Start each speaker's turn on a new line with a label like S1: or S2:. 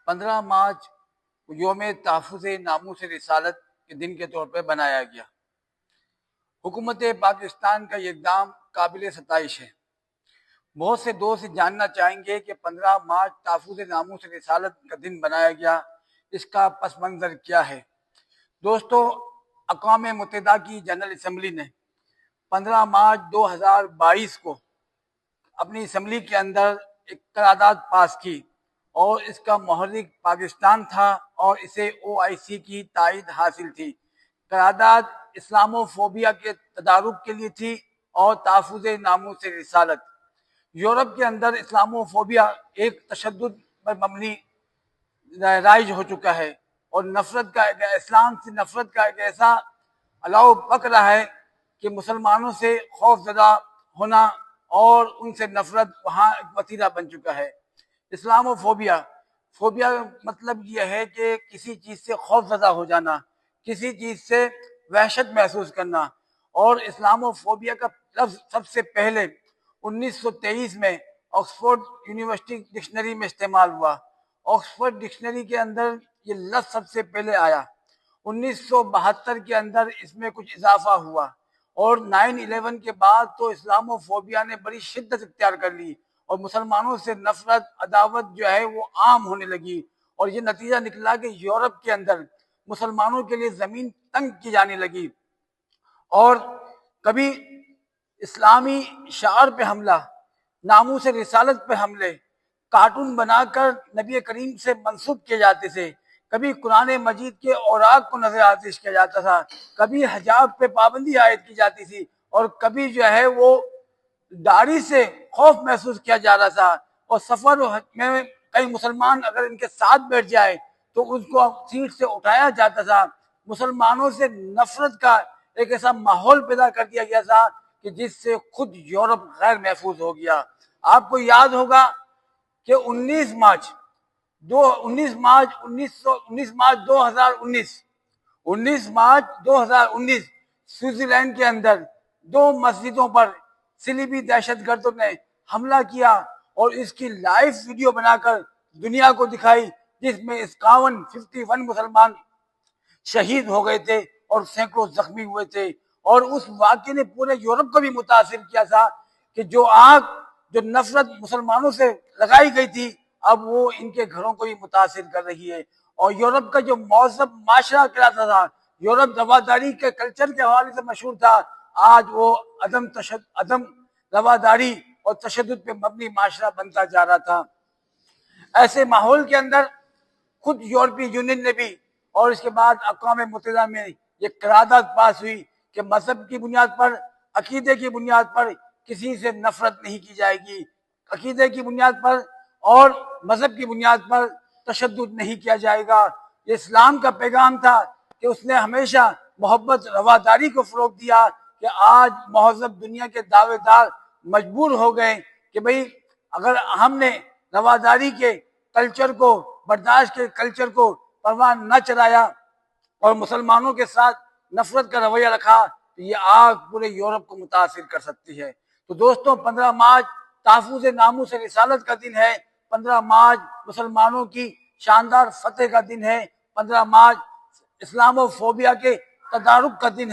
S1: 15 مارچ یوم تحفظ ناموس رسالت کے دن کے طور پہ بنایا گیا۔ حکومت پاکستان کا یہ اقدام قابل ستائش ہے۔ بہت سے دوست جاننا چاہیں گے کہ 15 مارچ تحفظ ناموس رسالت کا دن بنایا گیا، اس کا پس منظر کیا ہے؟ دوستو، اقوام متحدہ کی جنرل اسمبلی نے 15 مارچ 2022 کو اپنی اسمبلی کے اندر ایک قرارداد پاس کی اور اس کا محرک پاکستان تھا اور اسے OIC کی تائید حاصل تھی۔ قرارداد اسلامو فوبیا کے تدارک کے لیے تھی اور تحفظ ناموس رسالت۔ یورپ کے اندر اسلامو فوبیا ایک تشدد پر مبنی رائج ہو چکا ہے اور اسلام سے نفرت کا ایک ایسا الاؤ پک رہا ہے کہ مسلمانوں سے خوف زدہ ہونا اور ان سے نفرت وہاں ایک وتیرہ بن چکا ہے۔ اسلامو فوبیا مطلب یہ ہے کہ کسی چیز سے خوف زدہ ہو جانا، کسی چیز سے وحشت محسوس کرنا، اور اسلامو فوبیا کا لفظ سب سے پہلے 1923 میں آکسفورڈ یونیورسٹی ڈکشنری میں استعمال ہوا۔ آکسفورڈ ڈکشنری کے اندر یہ لفظ سب سے پہلے آیا۔ 1972 کے اندر اس میں کچھ اضافہ ہوا اور 9/11 کے بعد تو اسلامو فوبیا نے بڑی شدت اختیار کر لی اور مسلمانوں سے نفرت عداوت جو ہے وہ عام ہونے لگی، اور یہ نتیجہ نکلا کہ یورپ کے اندر مسلمانوں کے لیے زمین تنگ کی جانے لگی، اور کبھی اسلامی شعار پہ حملہ، ناموس رسالت پہ حملے، کارٹون بنا کر نبی کریم سے منسوب کیے جاتے تھے، کبھی قرآن مجید کے اوراق کو نظر آتش کیا جاتا تھا، کبھی حجاب پہ پابندی عائد کی جاتی تھی، اور کبھی جو ہے وہ داڑھی سے خوف محسوس کیا جا رہا تھا، اور سفر میں کئی مسلمان اگر ان کے ساتھ بیٹھ جائے تو اس کو سیٹ سے اٹھایا جاتا تھا۔ مسلمانوں سے نفرت کا ایک ایسا ماحول پیدا کر دیا گیا تھا کہ جس سے خود یورپ غیر محفوظ ہو گیا۔ آپ کو یاد ہوگا کہ 19 مارچ 2019 سوئٹزرلینڈ کے اندر 2 مسجدوں پر صلیبی دہشت گردوں نے حملہ کیا اور اس کی لائیو ویڈیو بنا کر دنیا کو دکھائی، جس میں 51 مسلمان شہید ہو گئے تھے اور سینکڑوں زخمی ہوئے تھے، اور اس واقعے نے پورے یورپ کو بھی متاثر کیا تھا کہ جو آگ جو نفرت مسلمانوں سے لگائی گئی تھی اب وہ ان کے گھروں کو بھی متاثر کر رہی ہے۔ اور یورپ کا جو مہذب معاشرہ کہلاتا تھا، یورپ رواداری کے کلچر کے حوالے سے مشہور تھا، آج وہ عدم رواداری اور تشدد پہ مبنی معاشرہ بنتا جا رہا تھا۔ ایسے ماحول کے اندر خود یورپی یونین نے بھی اور اس کے بعد اقوام متحدہ میں یہ قرارداد پاس ہوئی کہ مذہب کی بنیاد پر، عقیدے کی بنیاد پر کسی سے نفرت نہیں کی جائے گی، عقیدے کی بنیاد پر اور مذہب کی بنیاد پر تشدد نہیں کیا جائے گا۔ یہ اسلام کا پیغام تھا کہ اس نے ہمیشہ محبت رواداری کو فروغ دیا کہ آج مہذب دنیا کے دعوے دار مجبور ہو گئے کہ بھئی اگر ہم نے رواداری کے کلچر کو، برداشت کے کلچر کو پروان نہ چلایا اور مسلمانوں کے ساتھ نفرت کا رویہ رکھا تو یہ آگ پورے یورپ کو متاثر کر سکتی ہے۔ تو دوستوں، 15 مارچ تحفظ ناموس رسالت کا دن ہے، 15 مارچ مسلمانوں کی شاندار فتح کا دن ہے، 15 مارچ اسلامو فوبیا کے تدارک کا دن ہے۔